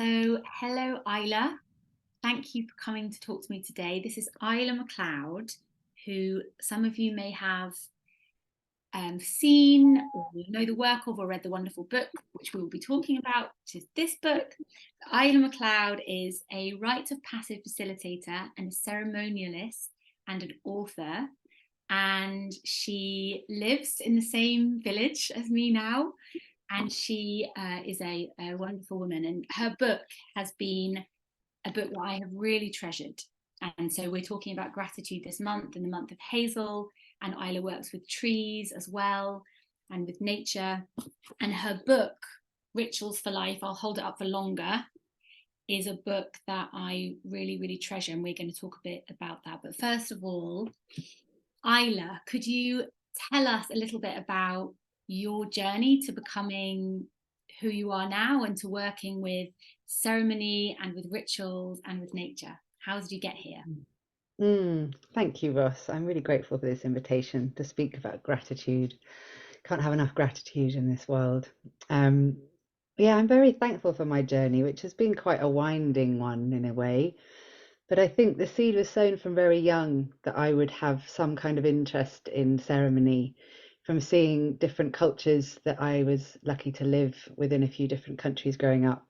Hello, Isla. Thank you for coming to talk to me today. This is Isla Macleod, who some of you may have seen or know the work of or read the wonderful book, which we will be talking about, which is this book. Isla Macleod is a rite of passage facilitator and a ceremonialist and an author. And she lives in the same village as me now. And she is a wonderful woman. And her book has been a book that I have really treasured. And so we're talking about gratitude this month, in the month of Hazel. And Isla works with trees as well and with nature. And her book, Rituals for Life, I'll hold it up for longer, is a book that I really, really treasure. And we're going to talk a bit about that. But first of all, Isla, could you tell us a little bit about your journey to becoming who you are now and to working with ceremony and with rituals and with nature? How did you get here? Thank you, Ross. I'm really grateful for this invitation to speak about gratitude. Can't have enough gratitude in this world. Um, yeah, I'm very thankful for my journey, which has been quite a winding one in a way. But I think the seed was sown from very young that I would have some kind of interest in ceremony from seeing different cultures that I was lucky to live within a few different countries growing up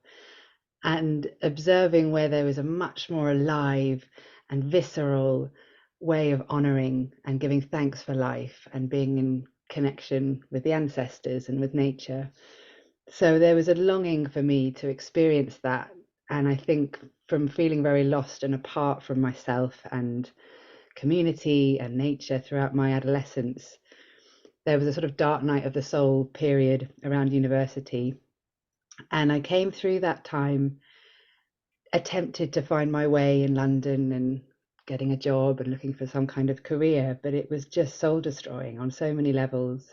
and observing where there was a much more alive and visceral way of honoring and giving thanks for life and being in connection with the ancestors and with nature. So there was a longing for me to experience that. And I think from feeling very lost and apart from myself and community and nature throughout my adolescence, there was a sort of dark night of the soul period around university. And I came through that time, attempted to find my way in London and getting a job and looking for some kind of career, but it was just soul destroying on so many levels.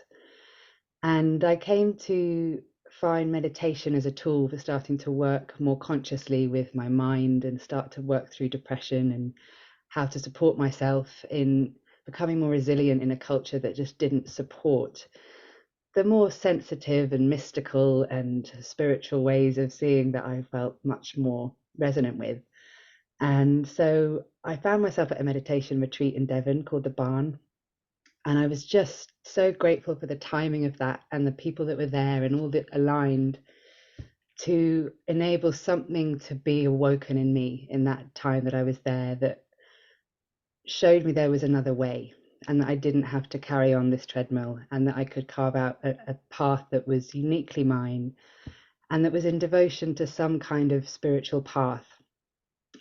And I came to find meditation as a tool for starting to work more consciously with my mind and start to work through depression and how to support myself in becoming more resilient in a culture that just didn't support the more sensitive and mystical and spiritual ways of seeing that I felt much more resonant with. And so I found myself at a meditation retreat in Devon called the Barn. And I was just so grateful for the timing of that and the people that were there and all that aligned to enable something to be awoken in me in that time that I was there that showed me there was another way and that I didn't have to carry on this treadmill and that I could carve out a path that was uniquely mine and that was in devotion to some kind of spiritual path.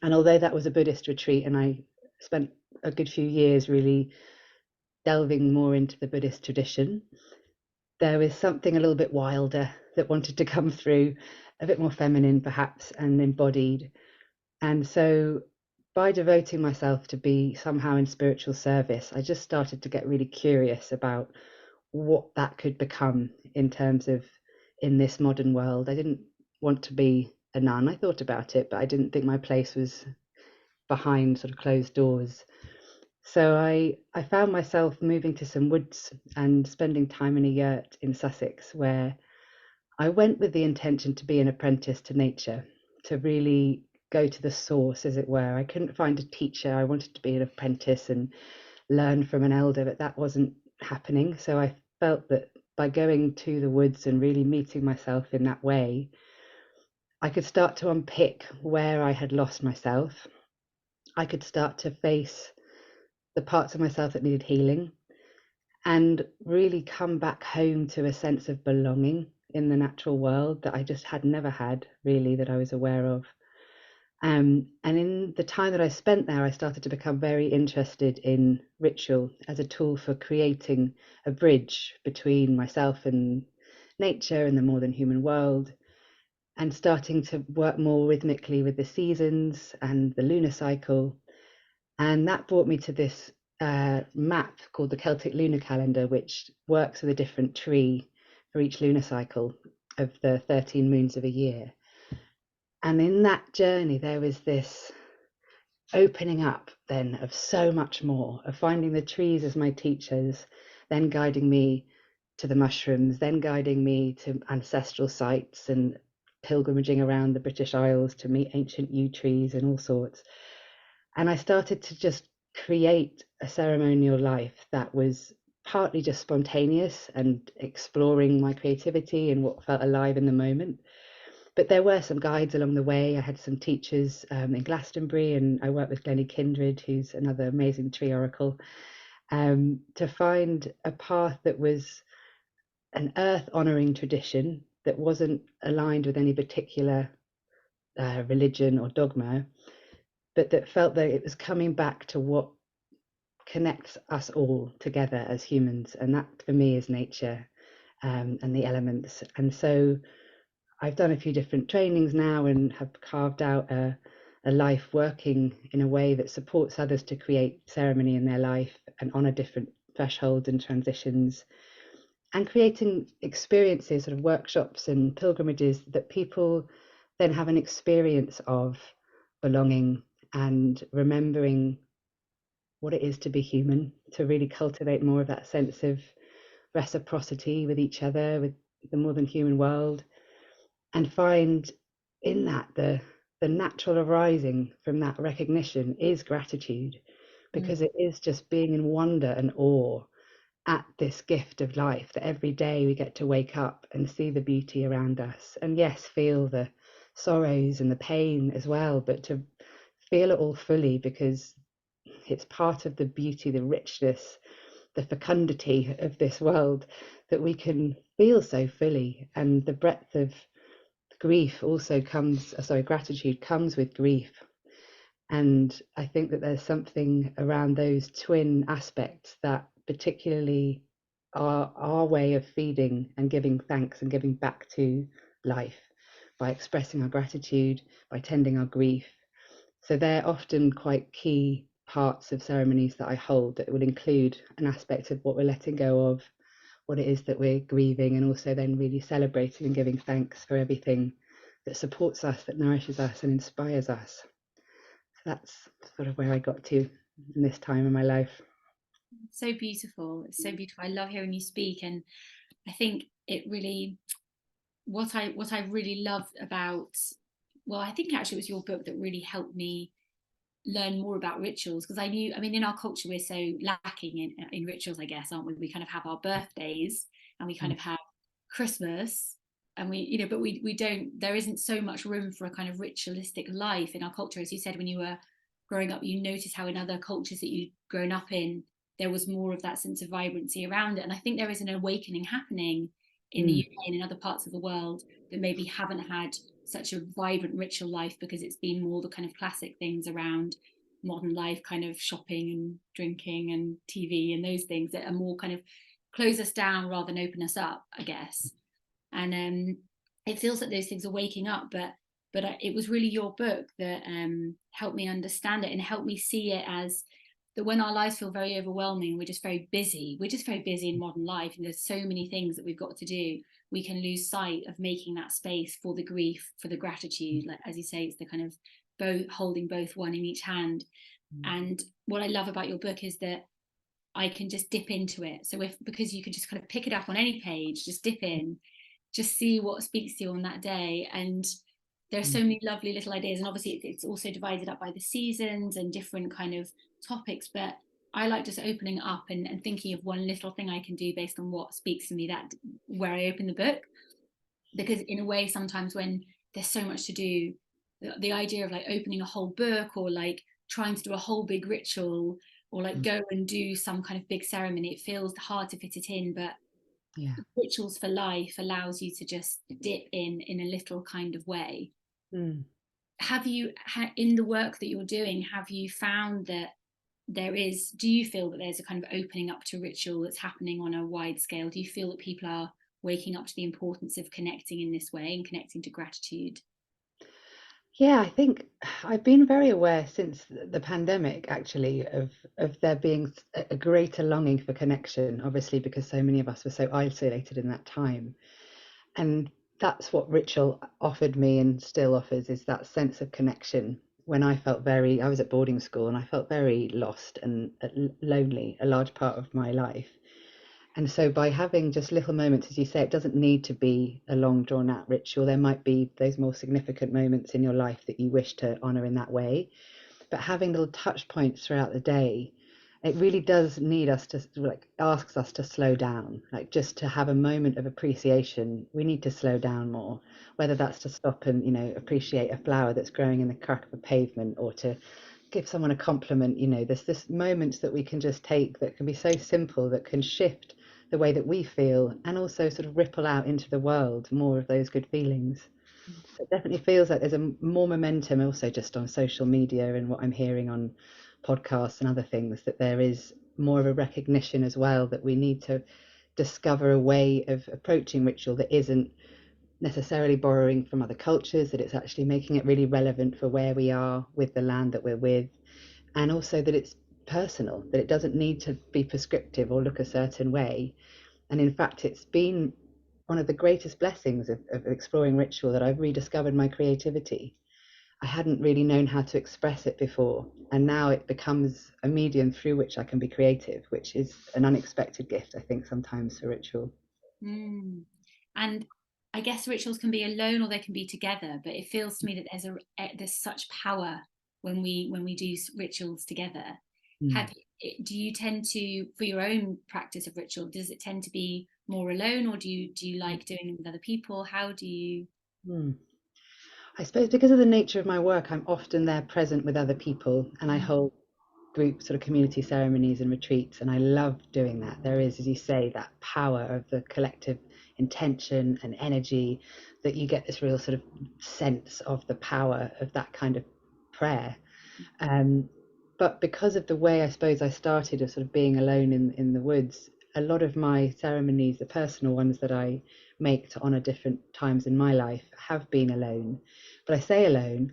And although that was a Buddhist retreat and I spent a good few years really delving more into the Buddhist tradition, there was something a little bit wilder that wanted to come through, a bit more feminine perhaps and embodied. And so by devoting myself to be somehow in spiritual service, I just started to get really curious about what that could become in terms of in this modern world. I didn't want to be a nun. I thought about it, but I didn't think my place was behind sort of closed doors. So I found myself moving to some woods and spending time in a yurt in Sussex, where I went with the intention to be an apprentice to nature, to really go to the source, as it were. I couldn't find a teacher. I wanted to be an apprentice and learn from an elder, but that wasn't happening. So I felt that by going to the woods and really meeting myself in that way, I could start to unpick where I had lost myself. I could start to face the parts of myself that needed healing and really come back home to a sense of belonging in the natural world that I just had never had really that I was aware of. And in the time that I spent there, I started to become very interested in ritual as a tool for creating a bridge between myself and nature and the more than human world, and starting to work more rhythmically with the seasons and the lunar cycle. And that brought me to this map called the Celtic lunar calendar, which works with a different tree for each lunar cycle of the 13 moons of a year. And in that journey, there was this opening up then of so much more, of finding the trees as my teachers, then guiding me to the mushrooms, then guiding me to ancestral sites and pilgrimaging around the British Isles to meet ancient yew trees and all sorts. And I started to just create a ceremonial life that was partly just spontaneous and exploring my creativity and what felt alive in the moment. But there were some guides along the way. I had some teachers in Glastonbury, and I worked with Glennie Kindred, who's another amazing tree oracle, to find a path that was an earth honouring tradition that wasn't aligned with any particular religion or dogma, but that felt that it was coming back to what connects us all together as humans. And that for me is nature, and the elements. And so I've done a few different trainings now and have carved out a life working in a way that supports others to create ceremony in their life and honor different thresholds and transitions, and creating experiences, sort of workshops and pilgrimages that people then have an experience of belonging and remembering what it is to be human, to really cultivate more of that sense of reciprocity with each other, with the more than human world, and find in that the natural arising from that recognition is gratitude, because it is just being in wonder and awe at this gift of life, that every day we get to wake up and see the beauty around us, and yes, feel the sorrows and the pain as well, but to feel it all fully, because it's part of the beauty, the richness, the fecundity of this world, that we can feel so fully. And the breadth of grief also comes, sorry, gratitude comes with grief. And I think that there's something around those twin aspects that particularly are our way of feeding and giving thanks and giving back to life by expressing our gratitude, by tending our grief. So they're often quite key parts of ceremonies that I hold, that will include an aspect of what we're letting go of, what it is that we're grieving, and also then really celebrating and giving thanks for everything that supports us, that nourishes us and inspires us. So that's sort of where I got to in this time in my life. So beautiful. It's so beautiful. I love hearing you speak, and I think it really, what I really loved about, well, I think actually it was your book that really helped me learn more about rituals, because I knew, I mean, in our culture we're so lacking in rituals, I guess, aren't we? We kind of have our birthdays and we kind of have Christmas, and we, you know, but we don't, there isn't so much room for a kind of ritualistic life in our culture. As you said, when you were growing up, you notice how in other cultures that you'd grown up in, there was more of that sense of vibrancy around it. And I think there is an awakening happening in the UK and in other parts of the world that maybe haven't had such a vibrant ritual life, because it's been more the kind of classic things around modern life, kind of shopping and drinking and TV and those things that are more kind of close us down rather than open us up, I guess. And it feels like those things are waking up, but it was really your book that helped me understand it and helped me see it as that when our lives feel very overwhelming, we're just very busy in modern life, and there's so many things that we've got to do, we can lose sight of making that space for the grief, for the gratitude. Like, as you say, it's the kind of both holding both, one in each hand. And what I love about your book is that I can just dip into it. So because you can just kind of pick it up on any page, just dip in, just see what speaks to you on that day. And there's so many lovely little ideas, and obviously it's also divided up by the seasons and different kind of topics, but I like just opening up and thinking of one little thing I can do based on what speaks to me, that where I open the book. Because in a way, sometimes when there's so much to do, the idea of like opening a whole book, or like trying to do a whole big ritual, or like go and do some kind of big ceremony, it feels hard to fit it in. But Yeah. rituals for life allows you to just dip in a little kind of way. Have you, in the work that you're doing, have you found that do you feel that there's a kind of opening up to ritual that's happening on a wide scale? Do you feel that people are waking up to the importance of connecting in this way and connecting to gratitude? Yeah, I think I've been very aware since the pandemic, actually, of there being a greater longing for connection, obviously, because so many of us were so isolated in that time. And that's what ritual offered me and still offers, is that sense of connection. When I was at boarding school and I felt very lost and lonely a large part of my life. And so by having just little moments, as you say, it doesn't need to be a long drawn out ritual. There might be those more significant moments in your life that you wish to honor in that way. But having little touch points throughout the day, it really does need us to, like, asks us to slow down, like just to have a moment of appreciation. We need to slow down more, whether that's to stop and, appreciate a flower that's growing in the crack of a pavement, or to give someone a compliment. There's this moments that we can just take that can be so simple, that can shift the way that we feel, and also sort of ripple out into the world more of those good feelings. It definitely feels like there's a more momentum also just on social media, and what I'm hearing on podcasts and other things, that there is more of a recognition as well that we need to discover a way of approaching ritual that isn't necessarily borrowing from other cultures, that it's actually making it really relevant for where we are with the land that we're with, and also that it's personal, that it doesn't need to be prescriptive or look a certain way. And in fact, it's been one of the greatest blessings of exploring ritual, that I've rediscovered my creativity. I hadn't really known how to express it before, and now it becomes a medium through which I can be creative, which is an unexpected gift, I think, sometimes for ritual. Mm. And I guess rituals can be alone or they can be together, but it feels to me that there's such power when we do rituals together. Mm. Have do you tend to, for your own practice of ritual, does it tend to be more alone, or do you like doing it with other people? How do you? Mm. I suppose because of the nature of my work, I'm often there present with other people, and I hold group sort of community ceremonies and retreats, and I love doing that. There is, as you say, that power of the collective intention and energy, that you get this real sort of sense of the power of that kind of prayer. um, but because of the way, I suppose, I started of sort of being alone in the woods, a lot of my ceremonies, the personal ones that I make to honor different times in my life, have been alone. But I say alone,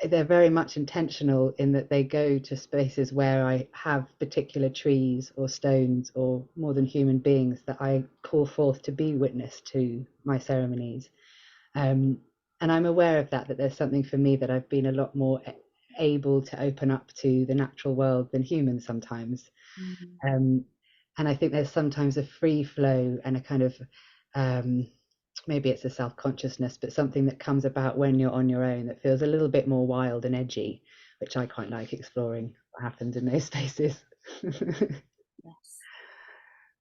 they're very much intentional in that they go to spaces where I have particular trees or stones or more than human beings that I call forth to be witness to my ceremonies. Um, and I'm aware of that there's something for me, that I've been a lot more able to open up to the natural world than humans sometimes. Mm. Um, and I think there's sometimes a free flow and a kind of, um, maybe it's a self-consciousness, but something that comes about when you're on your own, that feels a little bit more wild and edgy, which I quite like exploring what happens in those spaces. Yes.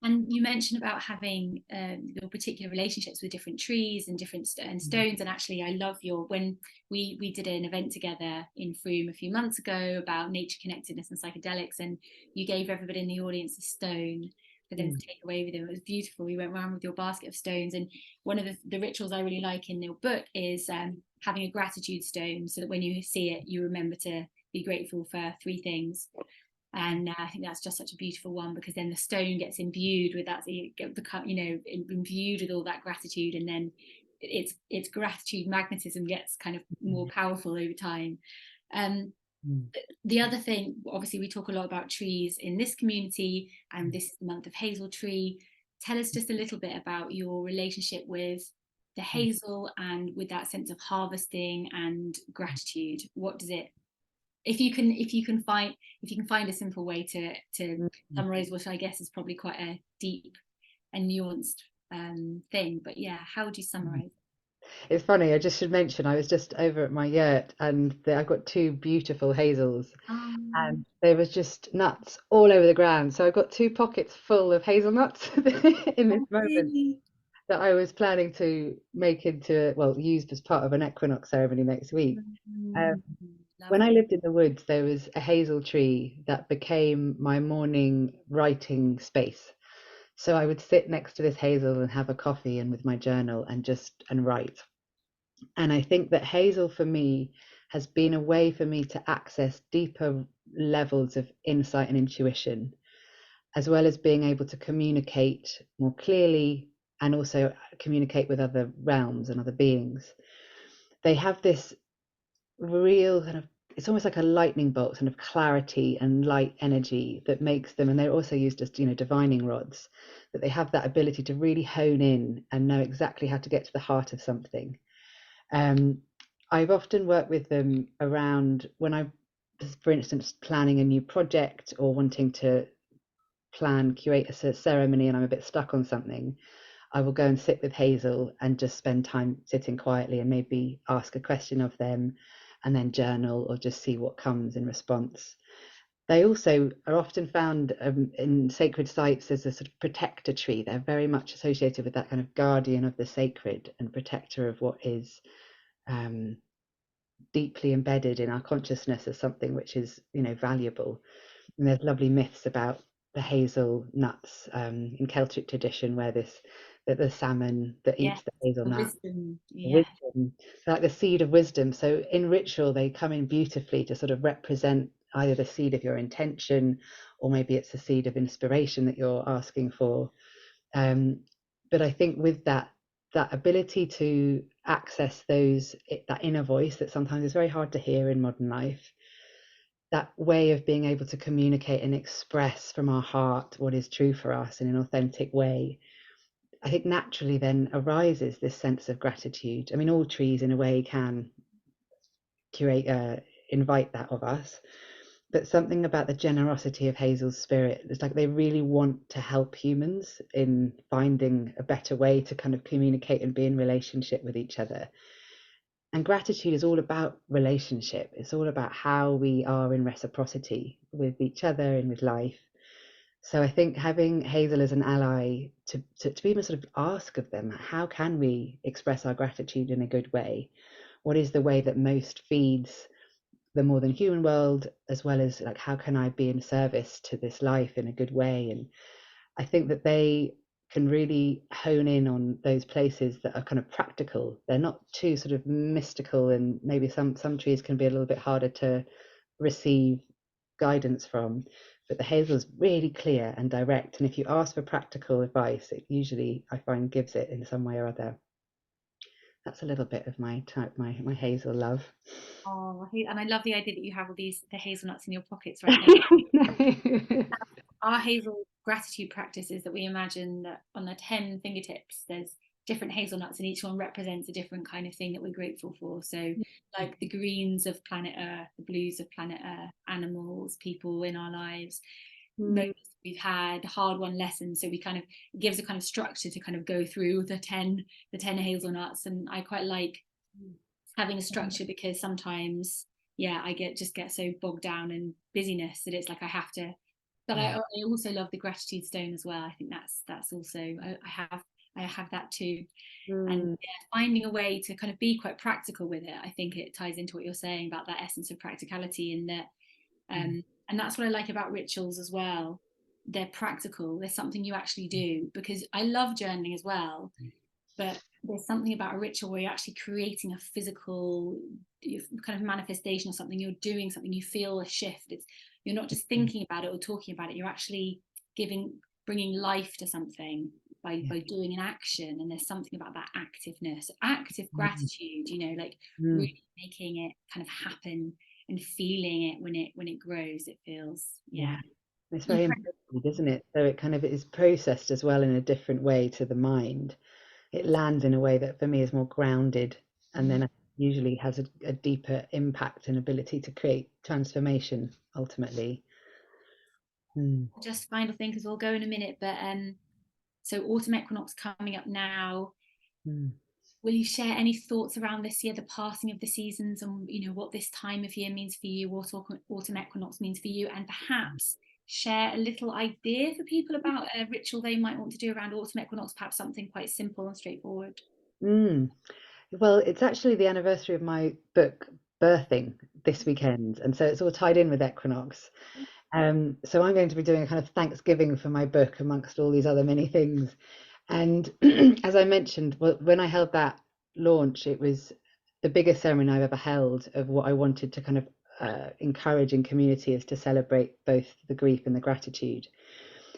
And you mentioned about having your particular relationships with different trees and different stones. And actually, I love your, when we did an event together in Frome a few months ago about nature connectedness and psychedelics, and you gave everybody in the audience a stone for them to Mm, take away with them. It was beautiful. We went around with your basket of stones, and one of the rituals I really like in your book is having a gratitude stone, so that when you see it, you remember to be grateful for three things. And I think that's just such a beautiful one, because then the stone gets imbued with that, imbued with all that gratitude, and then its gratitude magnetism gets kind of more powerful over time. um, mm, the other thing, obviously we talk a lot about trees in this community, and this is the month of hazel tree. Tell us just a little bit about your relationship with the mm, hazel, and with that sense of harvesting and gratitude. What does it, if you can find a simple way to mm, mm. summarize what I guess is probably quite a deep and nuanced thing, but yeah, how would you summarize? It's funny, I just should mention, I was just over at my yurt, and I've got two beautiful hazels, Um, and there was just nuts all over the ground. So I've got two pockets full of hazelnuts in this oh, moment, really? that I was planning to make into, well, used as part of an equinox ceremony next week. Um, Mm, when I lovely. lived in the woods, there was a hazel tree that became my morning writing space. So I would sit next to this hazel and have a coffee and with my journal and just and write. And I think that hazel for me has been a way for me to access deeper levels of insight and intuition, as well as being able to communicate more clearly, and also communicate with other realms and other beings. They have this real kind of, it's almost like a lightning bolt kind of clarity and light energy that makes them, and they're also used as, divining rods, that they have that ability to really hone in and know exactly how to get to the heart of something. um, I've often worked with them around when I, for instance, planning a new project or wanting to curate a ceremony and I'm a bit stuck on something, I will go and sit with Hazel and just spend time sitting quietly and maybe ask a question of them and then journal or just see what comes in response. They also are often found in sacred sites as a sort of protector tree. They're very much associated with that kind of guardian of the sacred and protector of what is um, deeply embedded in our consciousness as something which is, valuable. And there's lovely myths about the hazel nuts in Celtic tradition, where that the salmon that Yeah, eats the the hazelnut, wisdom. Yeah. wisdom, like the seed of wisdom. So in ritual, they come in beautifully to sort of represent either the seed of your intention, or maybe it's a seed of inspiration that you're asking for. But I think with that ability to access that inner voice that sometimes is very hard to hear in modern life, that way of being able to communicate and express from our heart what is true for us in an authentic way, I think naturally then arises this sense of gratitude. I mean, all trees in a way can curate, invite that of us, but something about the generosity of Hazel's spirit, it's like they really want to help humans in finding a better way to kind of communicate and be in relationship with each other. And gratitude is all about relationship. It's all about how we are in reciprocity with each other and with life. So I think having Hazel as an ally to even sort of ask of them, how can we express our gratitude in a good way? What is the way that most feeds the more than human world, as well as like how can I be in service to this life in a good way? And I think that they can really hone in on those places that are kind of practical. They're not too sort of mystical, and maybe some trees can be a little bit harder to receive guidance from. But the hazel is really clear and direct, and if you ask for practical advice, it usually, I find, gives it in some way or other. That's a little bit of my hazel love. Oh, and I love the idea that you have all the hazelnuts in your pockets right now. Our hazel gratitude practice is that we imagine that on the 10 fingertips, there's different hazelnuts, and each one represents a different kind of thing that we're grateful for. So, like the greens of planet Earth, the blues of planet Earth, animals, people in our lives, moments we've had, hard won lessons. So we kind of, it gives a kind of structure to kind of go through the ten hazelnuts. And I quite like having a structure because sometimes, yeah, I get so bogged down in busyness that it's like I have to. But I also love the gratitude stone as well. I think that's also I have that too. And Mm, yeah, finding a way to kind of be quite practical with it. I think it ties into what you're saying about that essence of practicality, and that and that's what I like about rituals as well. They're practical. There's something you actually do, because I love journaling as well, but there's something about a ritual where you're actually creating a physical kind of manifestation of something. You're doing something, you feel a shift. You're not just thinking about it or talking about it, you're actually bringing life to something by doing an action. And there's something about that activeness, active gratitude, like mm. really making it kind of happen and feeling it when it grows. It feels, Yeah, it's you very embodied, isn't it? So it kind of is processed as well in a different way to the mind. It lands in a way that for me is more grounded, and then usually has a deeper impact and ability to create transformation ultimately. Mm, just final thing, because we'll go in a minute, but so autumn equinox coming up now. mm, Will you share any thoughts around this year, the passing of the seasons, and what this time of year means for you, what autumn equinox means for you, and perhaps share a little idea for people about a ritual they might want to do around autumn equinox, perhaps something quite simple and straightforward. mm. Well, it's actually the anniversary of my book birthing this weekend, and so it's all tied in with Equinox. So I'm going to be doing a kind of Thanksgiving for my book amongst all these other many things. And as I mentioned, when I held that launch, it was the biggest ceremony I've ever held of what I wanted to kind of encourage in community is to celebrate both the grief and the gratitude.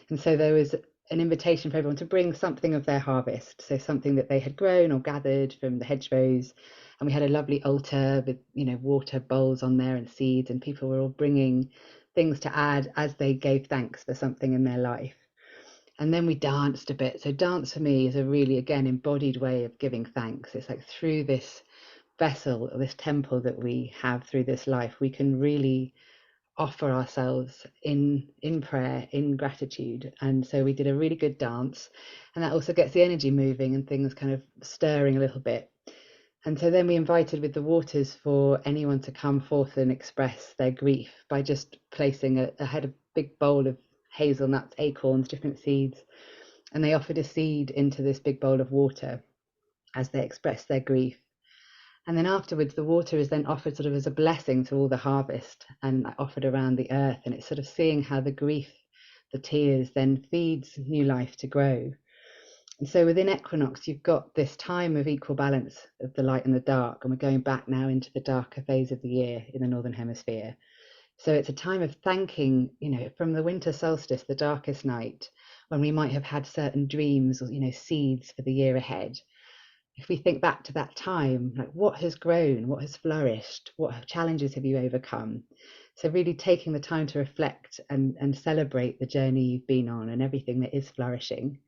And so there was an invitation for everyone to bring something of their harvest, so something that they had grown or gathered from the hedgerows. And we had a lovely altar with, water bowls on there and seeds, and people were all bringing things to add as they gave thanks for something in their life. And then we danced a bit. So dance for me is a really, again, embodied way of giving thanks. It's like through this vessel, this temple that we have through this life, we can really offer ourselves in prayer, in gratitude. And so we did a really good dance, and that also gets the energy moving and things kind of stirring a little bit. And so then we invited with the waters for anyone to come forth and express their grief by just placing I had a big bowl of hazelnuts, acorns, different seeds, and they offered a seed into this big bowl of water as they expressed their grief. And then afterwards, the water is then offered sort of as a blessing to all the harvest and offered around the earth. And it's sort of seeing how the grief, the tears, then feeds new life to grow. And so within Equinox, you've got this time of equal balance of the light and the dark. And we're going back now into the darker phase of the year in the Northern Hemisphere. So it's a time of thanking, from the winter solstice, the darkest night, when we might have had certain dreams or, seeds for the year ahead. If we think back to that time, like what has grown, what has flourished, what challenges have you overcome? So really taking the time to reflect and celebrate the journey you've been on and everything that is flourishing.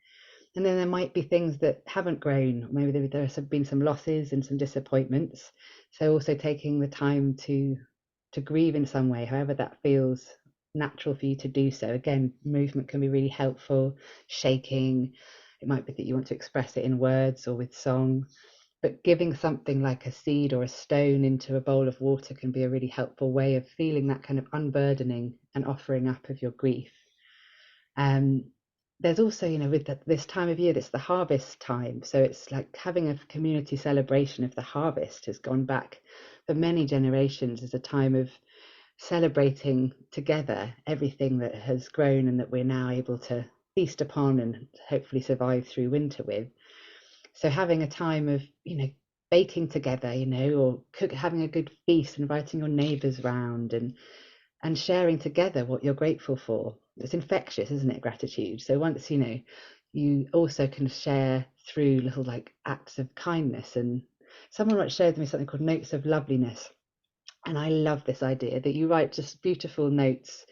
And then there might be things that haven't grown. Maybe there have been some losses and some disappointments. So also taking the time to grieve in some way, however that feels natural for you to do so. Again, movement can be really helpful, shaking. It might be that you want to express it in words or with song, but giving something like a seed or a stone into a bowl of water can be a really helpful way of feeling that kind of unburdening and offering up of your grief. There's also, with this time of year, it's the harvest time. So it's like having a community celebration of the harvest has gone back for many generations as a time of celebrating together everything that has grown and that we're now able to feast upon and hopefully survive through winter with. So having a time of, baking together, or having a good feast, inviting your neighbours round and sharing together what you're grateful for. It's infectious, isn't it, gratitude? So once, you also can share through little like acts of kindness. And someone once shared with me something called notes of loveliness. And I love this idea that you write just beautiful notes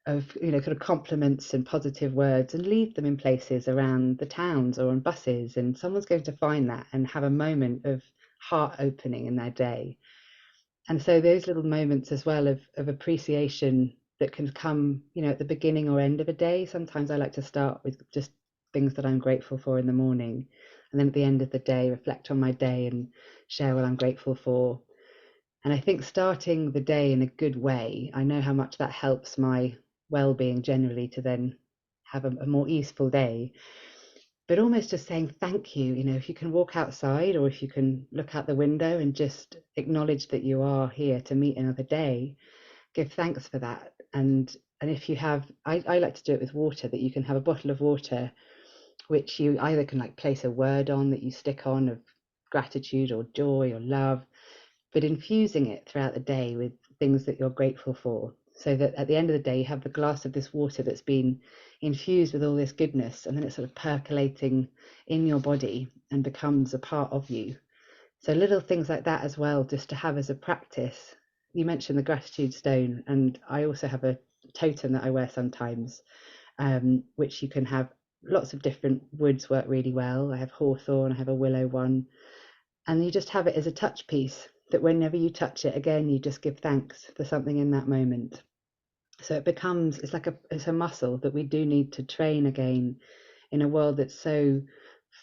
of, kind of compliments and positive words and leave them in places around the towns or on buses. And someone's going to find that and have a moment of heart opening in their day. And so those little moments as well of appreciation that can come, at the beginning or end of a day. Sometimes I like to start with just things that I'm grateful for in the morning. And then at the end of the day, reflect on my day and share what I'm grateful for. And I think starting the day in a good way, I know how much that helps my well-being generally to then have a more easeful day. But almost just saying thank you, if you can walk outside or if you can look out the window and just acknowledge that you are here to meet another day, give thanks for that. And if you have, I like to do it with water, that you can have a bottle of water which you either can like place a word on that you stick on of gratitude or joy or love, but infusing it throughout the day with things that you're grateful for, so that at the end of the day you have the glass of this water that's been infused with all this goodness, and then it's sort of percolating in your body and becomes a part of you. So little things like that as well, just to have as a practice. You mentioned the gratitude stone, and I also have a totem that I wear sometimes, which you can have. Lots of different woods work really well. I have hawthorn, I have a willow one, and you just have it as a touch piece that whenever you touch it again, you just give thanks for something in that moment. So it's like it's a muscle that we do need to train again in a world that's so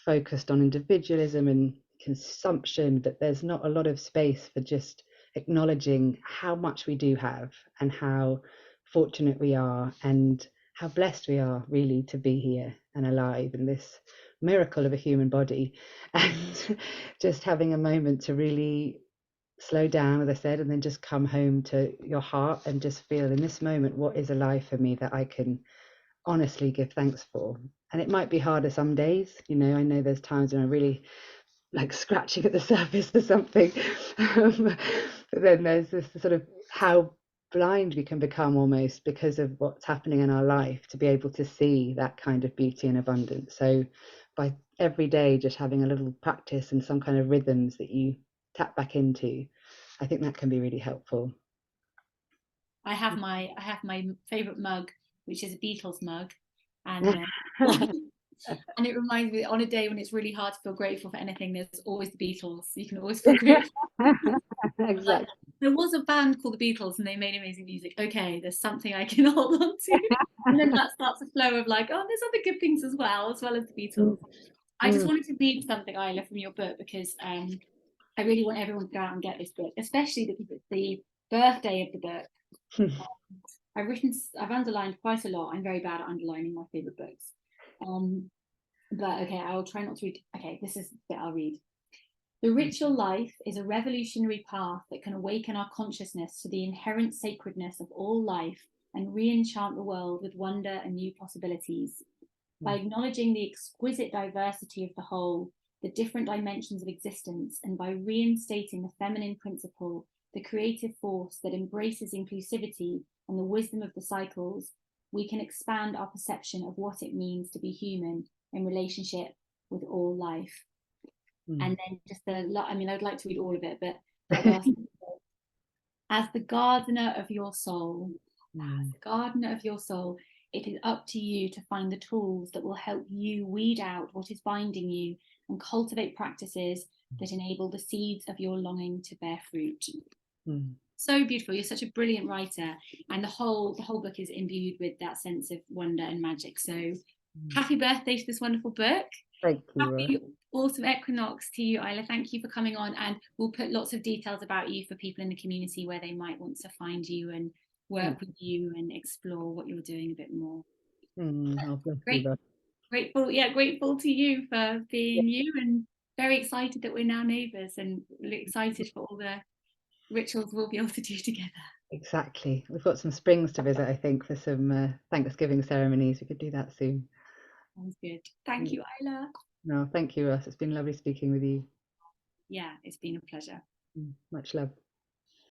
focused on individualism and consumption, that there's not a lot of space for just acknowledging how much we do have and how fortunate we are and how blessed we are really to be here and alive in this miracle of a human body. And just having a moment to really slow down, as I said, and then just come home to your heart and just feel in this moment, what is alive for me that I can honestly give thanks for. And it might be harder some days, I know there's times when I really like scratching at the surface for something. But then there's this sort of how blind we can become almost because of what's happening in our life to be able to see that kind of beauty and abundance. So by every day just having a little practice and some kind of rhythms that you tap back into, I think that can be really helpful. I have my favorite mug, which is a Beatles mug, and and it reminds me on a day when it's really hard to feel grateful for anything, there's always the Beatles. You can always feel grateful. Exactly. there was a band called the Beatles and they made amazing music. Okay, there's something I can hold on to. And then that starts a flow of like, oh, there's other good things as well as the Beatles. I just Mm. wanted to read something, Isla, from your book because I really want everyone to go out and get this book, especially because it's the birthday of the book. I've underlined quite a lot. I'm very bad at underlining my favorite books. But okay, I will try not to read. Okay, this is the bit I'll read. The ritual life is a revolutionary path that can awaken our consciousness to the inherent sacredness of all life and re-enchant the world with wonder and new possibilities. By acknowledging the exquisite diversity of the whole, the different dimensions of existence, and by reinstating the feminine principle, the creative force that embraces inclusivity and the wisdom of the cycles, we can expand our perception of what it means to be human in relationship with all life. And then just I mean, I would like to read all of it, but the last, as the gardener of your soul, as the gardener of your soul, it is up to you to find the tools that will help you weed out what is binding you and cultivate practices that enable the seeds of your longing to bear fruit. So beautiful. You're such a brilliant writer, and the whole book is imbued with that sense of wonder and magic. So happy birthday to this wonderful book. Thank you. Happy autumn equinox to you, Isla. Thank you for coming on, and we'll put lots of details about you for people in the community where they might want to find you and work with you and explore what you're doing a bit more. Grateful to you for being you, and very excited that we're now neighbours, and really excited for all the rituals we'll be able to do together. Exactly. We've got some springs to visit, I think, for some Thanksgiving ceremonies. We could do that soon. Sounds good. Thank you, Isla. No, thank you, Ross. It's been lovely speaking with you. Yeah, it's been a pleasure. Much love.